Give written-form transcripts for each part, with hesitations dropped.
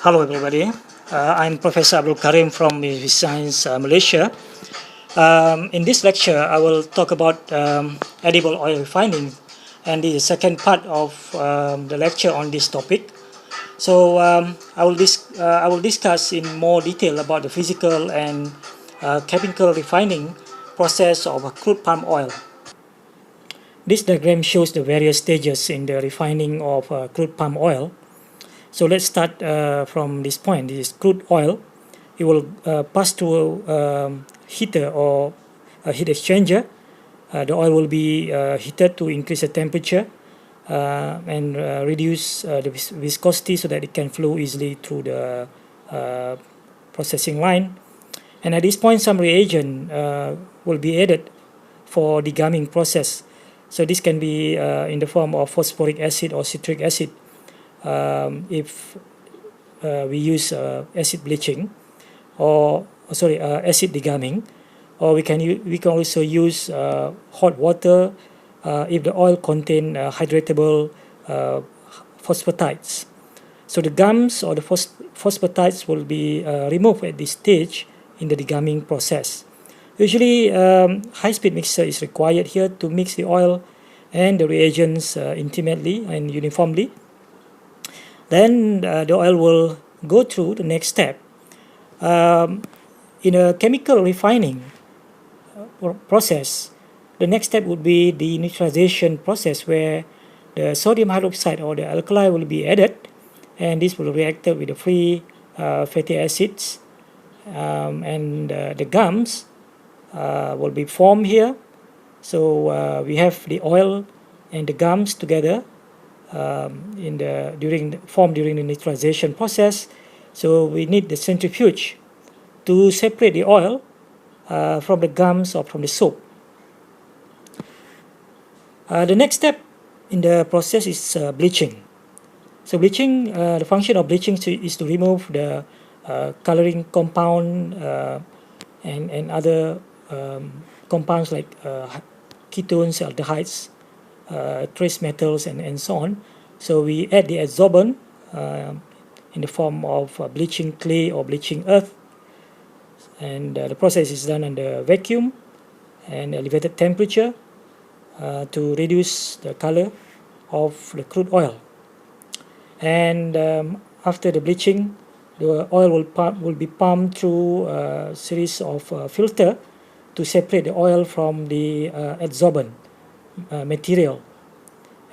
Hello everybody, I'm Professor Abdul Karim from Science Malaysia. In this lecture, I will talk about edible oil refining and the second part of the lecture on this topic. So I will discuss in more detail about the physical and chemical refining process of crude palm oil. This diagram shows the various stages in the refining of crude palm oil. So let's start from this point. This is crude oil. It will pass through a heater or a heat exchanger. The oil will be heated to increase the temperature and reduce the viscosity so that it can flow easily through the processing line. And at this point, some reagent will be added for the gumming process. So this can be in the form of phosphoric acid or citric acid. If we use acid bleaching or acid degumming, or we can also use hot water if the oil contain hydratable phosphatides. So the gums or the phosphatides will be removed at this stage in the degumming process. Usually high-speed mixer is required here to mix the oil and the reagents intimately and uniformly. Then the oil will go through the next step. In a chemical refining process, the next step would be the neutralization process, where the sodium hydroxide or the alkali will be added, and this will react with the free fatty acids, and the gums will be formed here. So we have the oil and the gums together formed during the neutralization process. So we need the centrifuge to separate the oil from the gums or from the soap. The next step in the process is bleaching. So bleaching, the function of bleaching is to remove the coloring compound and other compounds like ketones, aldehydes, trace metals, and so on. So we add the adsorbent in the form of bleaching clay or bleaching earth, and the process is done under vacuum and elevated temperature to reduce the color of the crude oil. And after the bleaching, the oil will be pumped through a series of filter to separate the oil from the adsorbent material,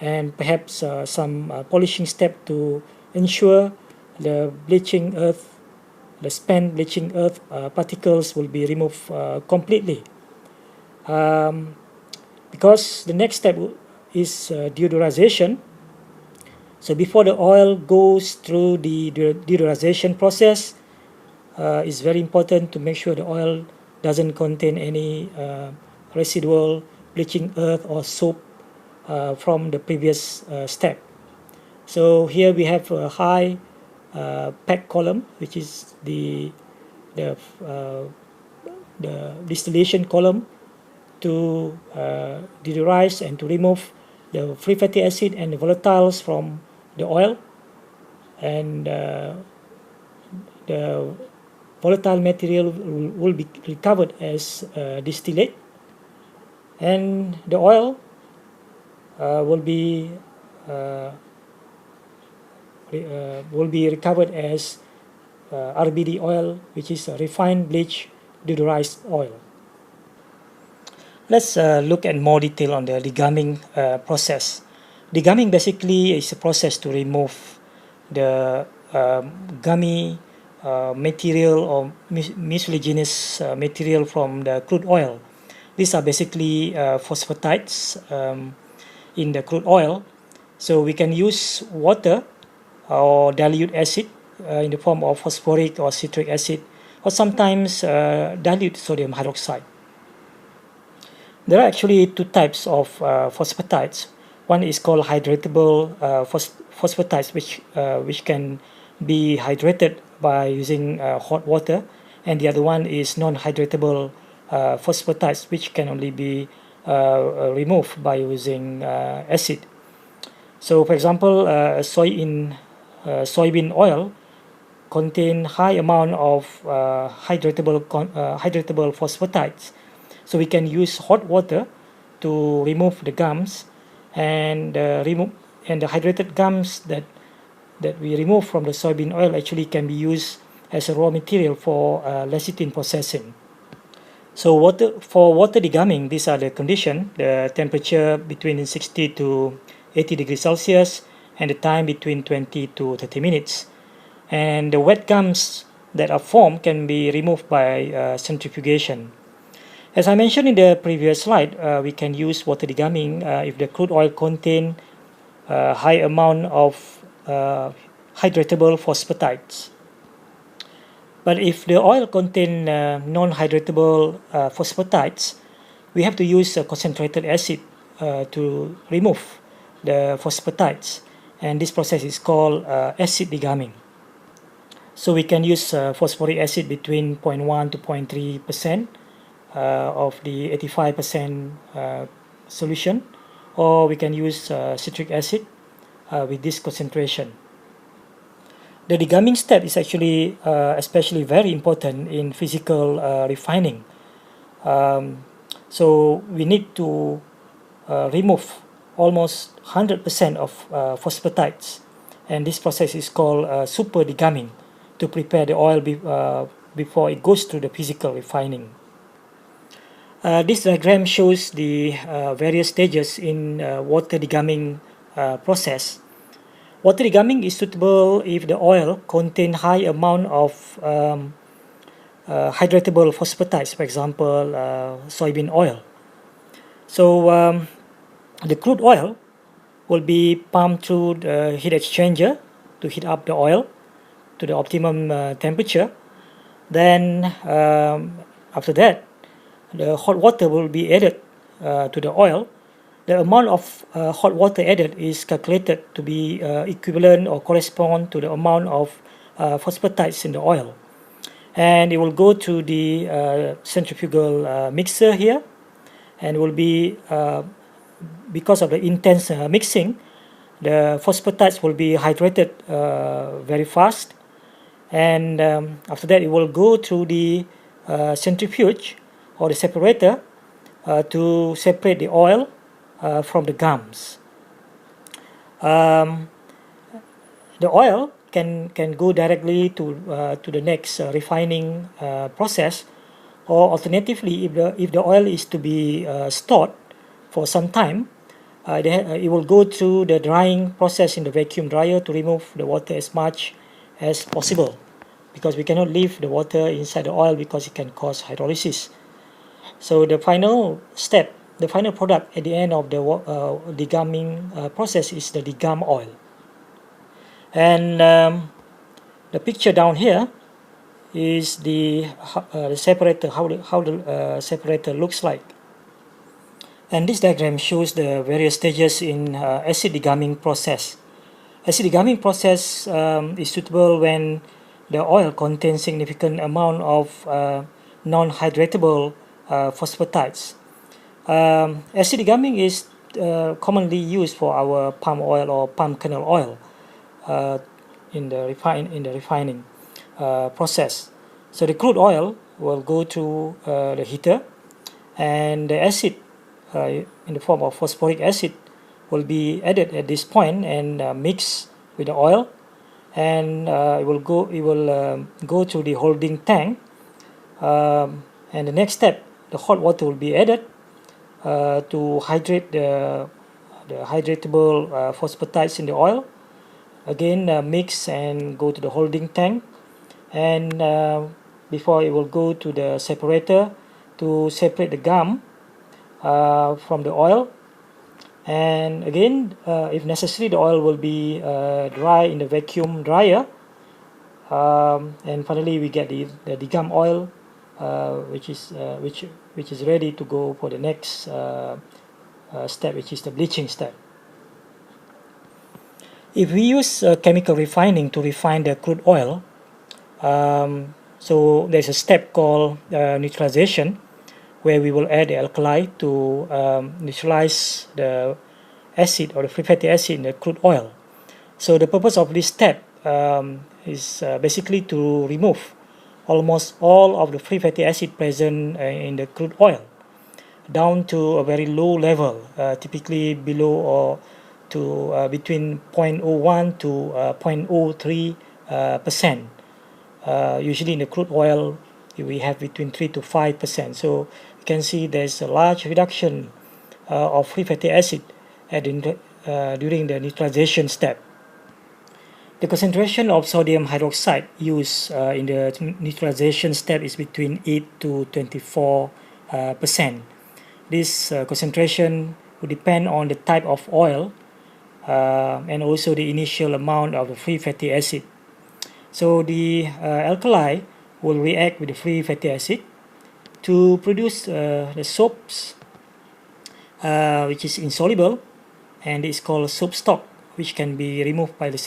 and perhaps some polishing step to ensure the bleaching earth, the spent bleaching earth particles will be removed completely. Because the next step is deodorization. So before the oil goes through the deodorization process, it's very important to make sure the oil doesn't contain any residual bleaching earth or soap from the previous step. So here we have a high pack column, which is the distillation column to deodorize and to remove the free fatty acid and the volatiles from the oil, and the volatile material will be recovered as distillate, and the oil will be recovered as RBD oil, which is a refined bleach deodorized oil. Let's look at more detail on the degumming process. Degumming basically is a process to remove the gummy material or mucilaginous material from the crude oil. These are basically phosphatides in the crude oil. So we can use water or dilute acid in the form of phosphoric or citric acid, or sometimes dilute sodium hydroxide. There are actually two types of phosphatides. One is called hydratable phosphatides, which can be hydrated by using hot water, and the other one is non-hydratable phosphatides, which can only be removed by using acid. So for example, soybean oil contain high amount of hydratable phosphatides. So we can use hot water to remove the gums, and the hydrated gums that we remove from the soybean oil actually can be used as a raw material for lecithin processing. So for water degumming, these are the conditions: the temperature between 60 to 80 degrees Celsius, and the time between 20 to 30 minutes. And the wet gums that are formed can be removed by centrifugation. As I mentioned in the previous slide, we can use water degumming if the crude oil contains a high amount of hydratable phosphatides. But if the oil contains non-hydratable phosphatides, we have to use a concentrated acid to remove the phosphatides, and this process is called acid degumming. So we can use phosphoric acid between 0.1 to 0.3% of the 85% solution, or we can use citric acid with this concentration. The degumming step is actually especially very important in physical refining. So we need to remove almost 100% of phosphatides, and this process is called super degumming, to prepare the oil before it goes through the physical refining. This diagram shows the various stages in water degumming process. Water degumming is suitable if the oil contains high amount of hydratable phosphatides, for example, soybean oil. So the crude oil will be pumped through the heat exchanger to heat up the oil to the optimum temperature. Then after that, the hot water will be added to the oil. The amount of hot water added is calculated to be equivalent or correspond to the amount of phosphatides in the oil, and it will go to the centrifugal mixer here, and will be because of the intense mixing, the phosphatides will be hydrated very fast, and after that it will go through the centrifuge or the separator to separate the oil from the gums. The oil can go directly to the next refining process, or alternatively, if the oil is to be stored for some time, it will go through the drying process in the vacuum dryer to remove the water as much as possible, because we cannot leave the water inside the oil because it can cause hydrolysis. So the final step, the final product at the end of the degumming process is the degum oil. And the picture down here is the separator, how the separator looks like. And this diagram shows the various stages in acid degumming process. Acid degumming process is suitable when the oil contains significant amount of non-hydratable phosphatides. Acid degumming is commonly used for our palm oil or palm kernel oil in the refining process. So the crude oil will go to the heater, and the acid in the form of phosphoric acid will be added at this point and mix with the oil, and it will go to the holding tank, and the next step, the hot water will be added to hydrate the hydratable phosphatides in the oil. Again, mix and go to the holding tank, and before it will go to the separator to separate the gum from the oil. And again, if necessary, the oil will be dry in the vacuum dryer, and finally we get the degum oil, which is ready to go for the next step, which is the bleaching step. If we use chemical refining to refine the crude oil, so there's a step called neutralization, where we will add the alkali to neutralize the acid or the free fatty acid in the crude oil. So the purpose of this step is basically to remove almost all of the free fatty acid present in the crude oil down to a very low level, typically below or to between 0.01 to 0.03%. Usually in the crude oil, we have between 3 to 5%. So you can see there's a large reduction of free fatty acid during the neutralization step. The concentration of sodium hydroxide used in the neutralization step is between 8 to 24%. This concentration will depend on the type of oil and also the initial amount of the free fatty acid. So the alkali will react with the free fatty acid to produce the soaps, which is insoluble, and it's called soap stock, which can be removed by the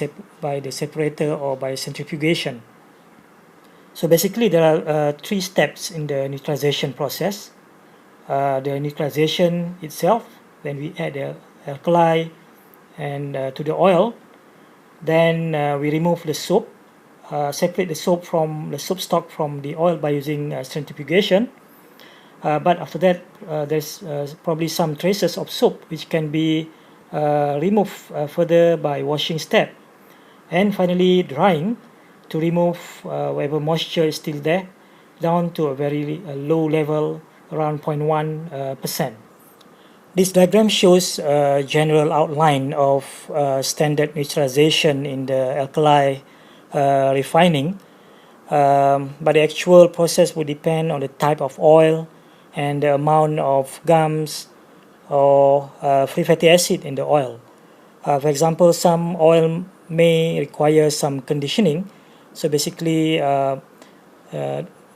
separator or by centrifugation. So basically there are 3 steps in the neutralization process. The neutralization itself, when we add the alkali and to the oil, then we remove the soap, separate the soap from the soap stock from the oil by using centrifugation. But after that, there's probably some traces of soap which can be removed further by washing step, and finally drying to remove whatever moisture is still there down to a very low level, around 0.1%. This diagram shows a general outline of standard neutralization in the alkali refining, but the actual process will depend on the type of oil and the amount of gums or free fatty acid in the oil. For example, some oil may require some conditioning. So basically,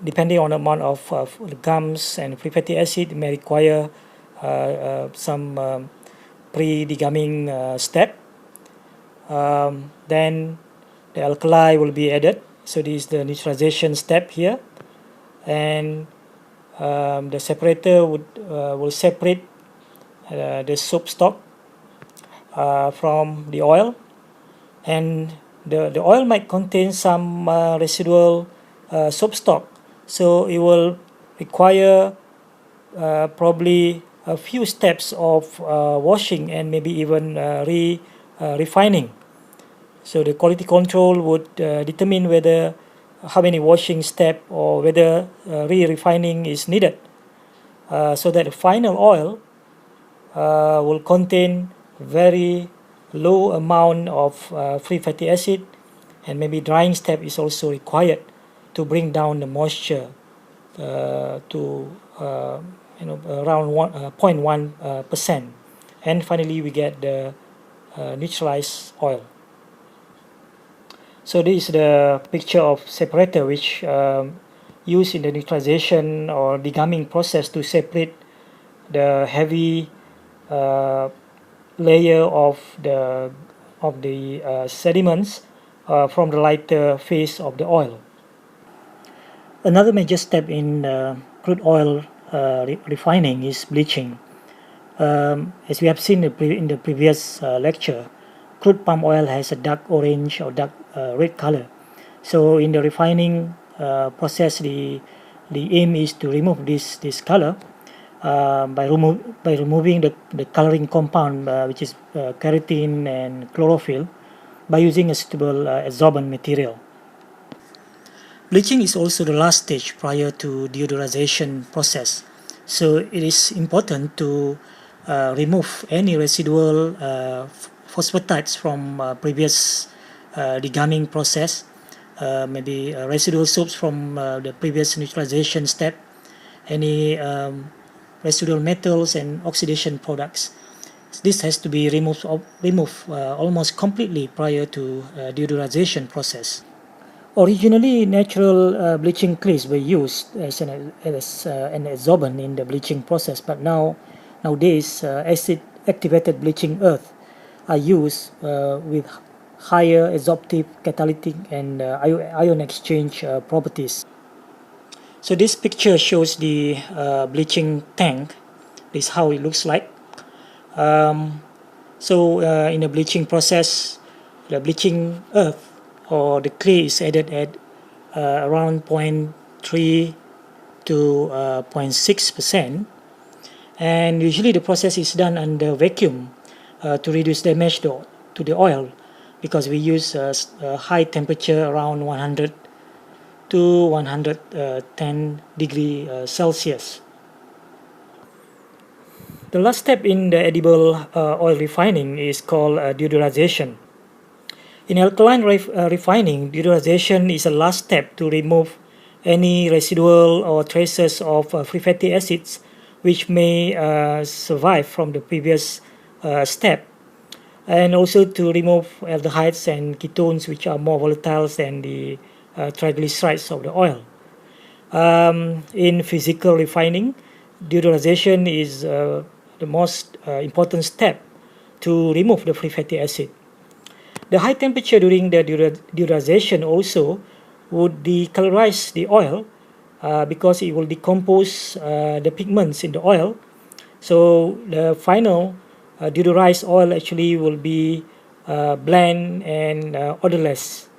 depending on the amount of gums and free fatty acid, it may require some pre-degumming step. Then the alkali will be added. So this is the neutralization step here, and the separator will separate the soap stock from the oil, and the oil might contain some residual soap stock, so it will require probably a few steps of washing and maybe even refining. So the quality control would determine whether how many washing steps or whether re-refining is needed, so that the final oil will contain very low amount of free fatty acid, and maybe drying step is also required to bring down the moisture to around 0.1%, and finally we get the neutralized oil. So this is the picture of separator which used in the neutralization or degumming process to separate the heavy layer of the sediments from the lighter phase of the oil. Another major step in crude oil refining is bleaching. As we have seen in the previous lecture, crude palm oil has a dark orange or dark red color. So in the refining process, the aim is to remove this color by removing the coloring compound, which is keratin and chlorophyll, by using a suitable adsorbent material. Bleaching is also the last stage prior to deodorization process. So it is important to remove any residual phosphatides from previous degumming process, maybe residual soaps from the previous neutralization step, any residual metals and oxidation products. This has to be removed almost completely prior to deodorization process. Originally, natural bleaching clays were used as an adsorbent in the bleaching process, but nowadays acid-activated bleaching earth are used with higher adsorptive, catalytic, and ion exchange properties. So this picture shows the bleaching tank. This is how it looks like. In the bleaching process, the bleaching earth or the clay is added at around 0.3 to 0.6%, and usually the process is done under vacuum to reduce damage to the oil, because we use a high temperature around 100 to 110 degree Celsius. The last step in the edible oil refining is called deodorization. In alkaline refining, deodorization is the last step to remove any residual or traces of free fatty acids which may survive from the previous step, and also to remove aldehydes and ketones which are more volatile than the triglycerides of the oil. In physical refining, deodorization is the most important step to remove the free fatty acid. The high temperature during the deodorization also would decolorize the oil because it will decompose the pigments in the oil. So the final deodorized oil actually will be bland and odorless.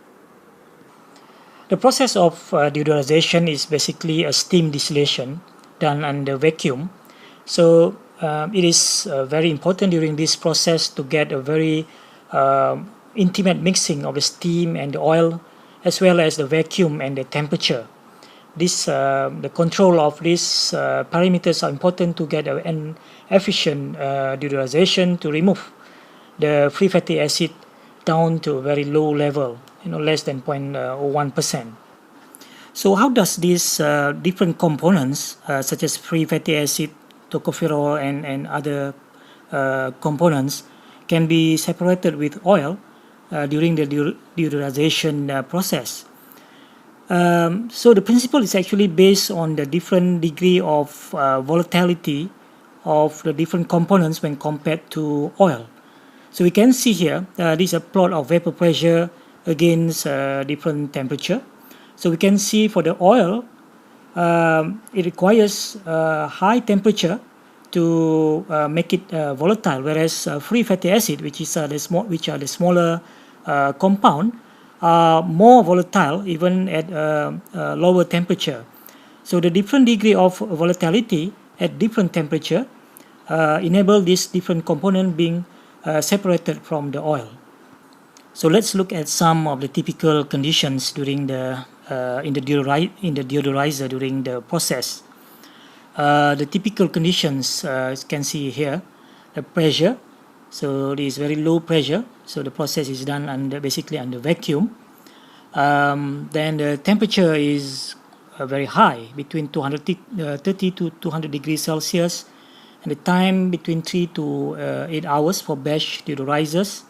The process of deodorization is basically a steam distillation done under vacuum. So it is very important during this process to get a very intimate mixing of the steam and the oil, as well as the vacuum and the temperature. The control of these parameters are important to get an efficient deodorization to remove the free fatty acid down to a very low level, less than 0.01%. So how does these different components such as free fatty acid, tocopherol, and other components can be separated with oil during the deodorization process? So the principle is actually based on the different degree of volatility of the different components when compared to oil. So we can see here, this is a plot of vapor pressure against different temperature. So we can see for the oil, it requires high temperature to make it volatile, whereas free fatty acid, which are the smaller compound, are more volatile even at lower temperature. So the different degree of volatility at different temperature enable this different component being separated from the oil. So let's look at some of the typical conditions during in the deodorizer during the process. The typical conditions you can see here, the pressure. So it is very low pressure. So the process is done basically under vacuum. Then the temperature is very high, between 230 to 200 degrees Celsius, and the time between 3 to 8 hours for batch deodorizers,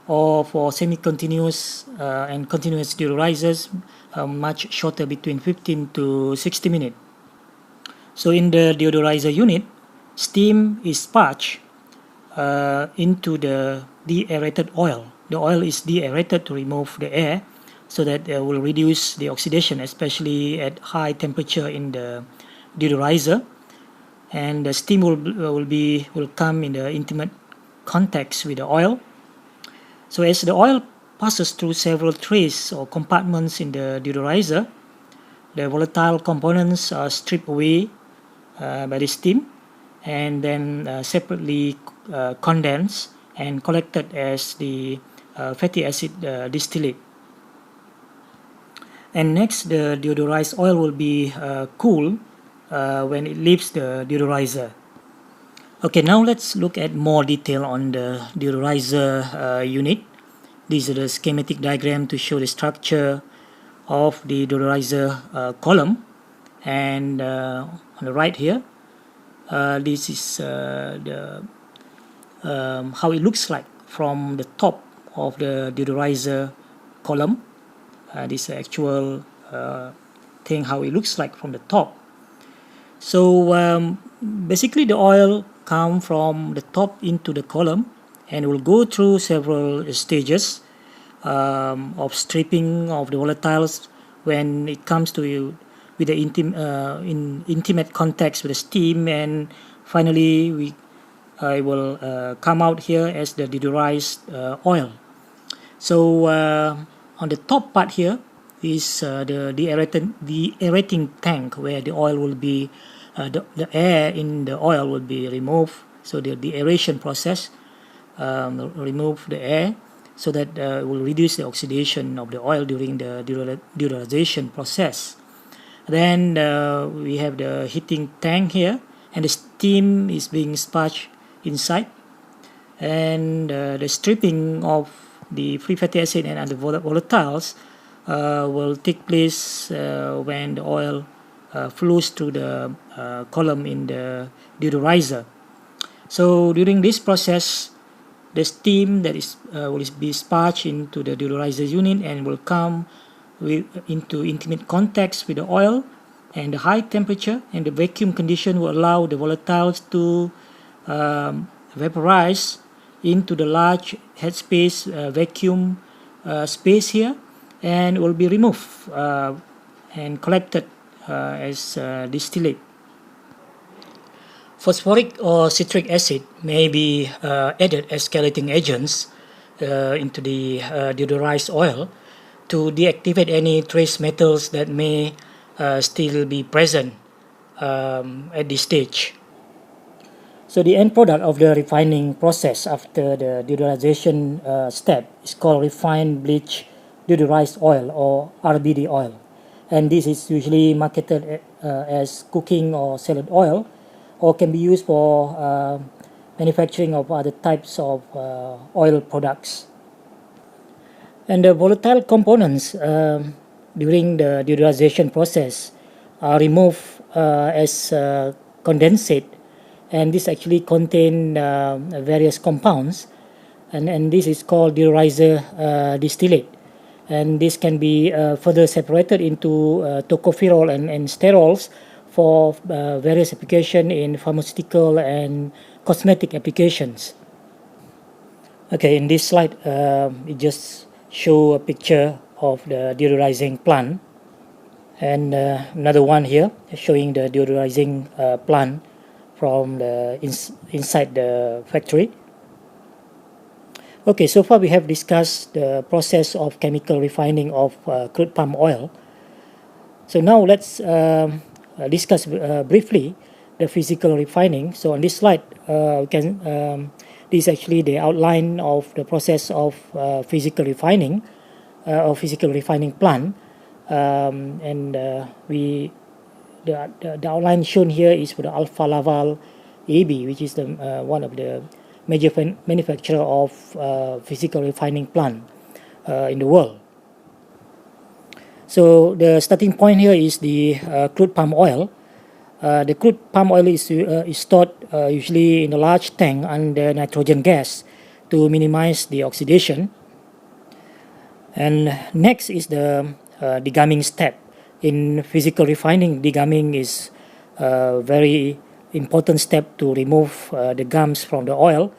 or for semi-continuous and continuous deodorizers, much shorter, between 15 to 60 minutes. So in the deodorizer unit, steam is sparged into the deaerated oil. The oil is deaerated to remove the air, so that it will reduce the oxidation, especially at high temperature in the deodorizer. And the steam will come in the intimate contact with the oil. So as the oil passes through several trays or compartments in the deodorizer, the volatile components are stripped away by the steam, and then separately condensed and collected as the fatty acid distillate. And next, the deodorized oil will be cool when it leaves the deodorizer. Okay, now let's look at more detail on the deodorizer unit. This is the schematic diagram to show the structure of the deodorizer column. And on the right here, this is how it looks like from the top of the deodorizer column. This actual thing, how it looks like from the top. So basically the oil comes from the top into the column, and will go through several stages of stripping of the volatiles when it comes to with the intimate contact with the steam, and finally it will come out here as the deodorized oil. So On the top part here is the aerating tank, where the oil will be, the air in the oil will be removed. So the aeration process remove the air, so that will reduce the oxidation of the oil during the deodorization process. Then we have the heating tank here, and the steam is being sparged inside, and the stripping of the free fatty acid and other volatiles will take place when the oil flows through the column in the deodorizer. So during this process, the steam that is will be sparged into the deodorizer unit and will come into intimate contact with the oil, and the high temperature and the vacuum condition will allow the volatiles to vaporize into the large headspace vacuum space here, and will be removed and collected as distillate. Phosphoric or citric acid may be added as chelating agents into the deodorized oil to deactivate any trace metals that may still be present at this stage. So the end product of the refining process after the deodorization step is called refined bleach deodorized oil, or RBD oil, and this is usually marketed as cooking or salad oil, or can be used for manufacturing of other types of oil products. And the volatile components during the deodorization process are removed as condensate, and this actually contain various compounds, and this is called deodorizer distillate, and this can be further separated into tocopherol and sterols for various application in pharmaceutical and cosmetic applications. Okay, in this slide it just show a picture of the deodorizing plant, and another one here showing the deodorizing plant from the inside the factory. Okay, so far we have discussed the process of chemical refining of crude palm oil. So now let's discuss briefly the physical refining. So on this slide, this is actually the outline of the process of physical refining or physical refining plant, and the outline shown here is for the Alfa Laval AB, which is the one of the major manufacturer of physical refining plant in the world. So the starting point here is the crude palm oil. The crude palm oil is stored usually in a large tank under nitrogen gas to minimize the oxidation. And next is the degumming step. In physical refining, degumming is a very important step to remove the gums from the oil.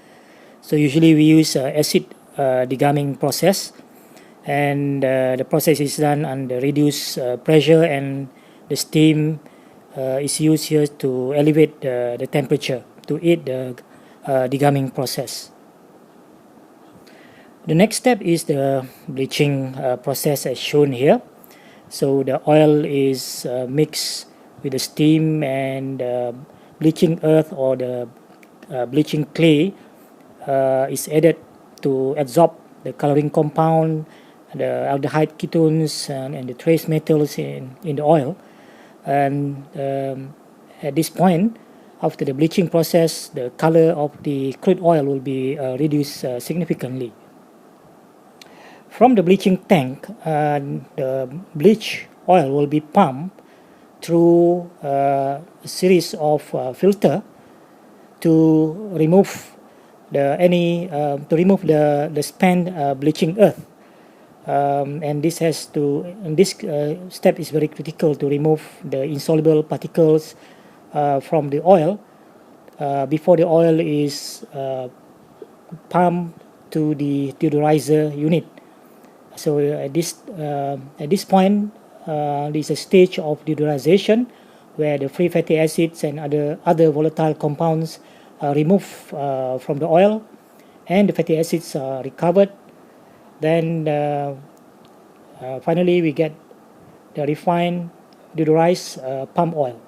So usually we use acid degumming process, and the process is done under reduced pressure, and the steam is used here to elevate the temperature to aid the degumming process. The next step is the bleaching process as shown here. So the oil is mixed with the steam, and bleaching earth or the bleaching clay is added to absorb the coloring compound, the aldehyde ketones, and the trace metals in the oil. And at this point, after the bleaching process, the color of the crude oil will be reduced significantly. From the bleaching tank, the bleach oil will be pumped through a series of filter to remove the spent bleaching earth, and this step is very critical to remove the insoluble particles from the oil before the oil is pumped to the deodorizer unit. So at this point, there is a stage of deodorization where the free fatty acids and other volatile compounds are removed from the oil, and the fatty acids are recovered. Then finally we get the refined deodorized palm oil.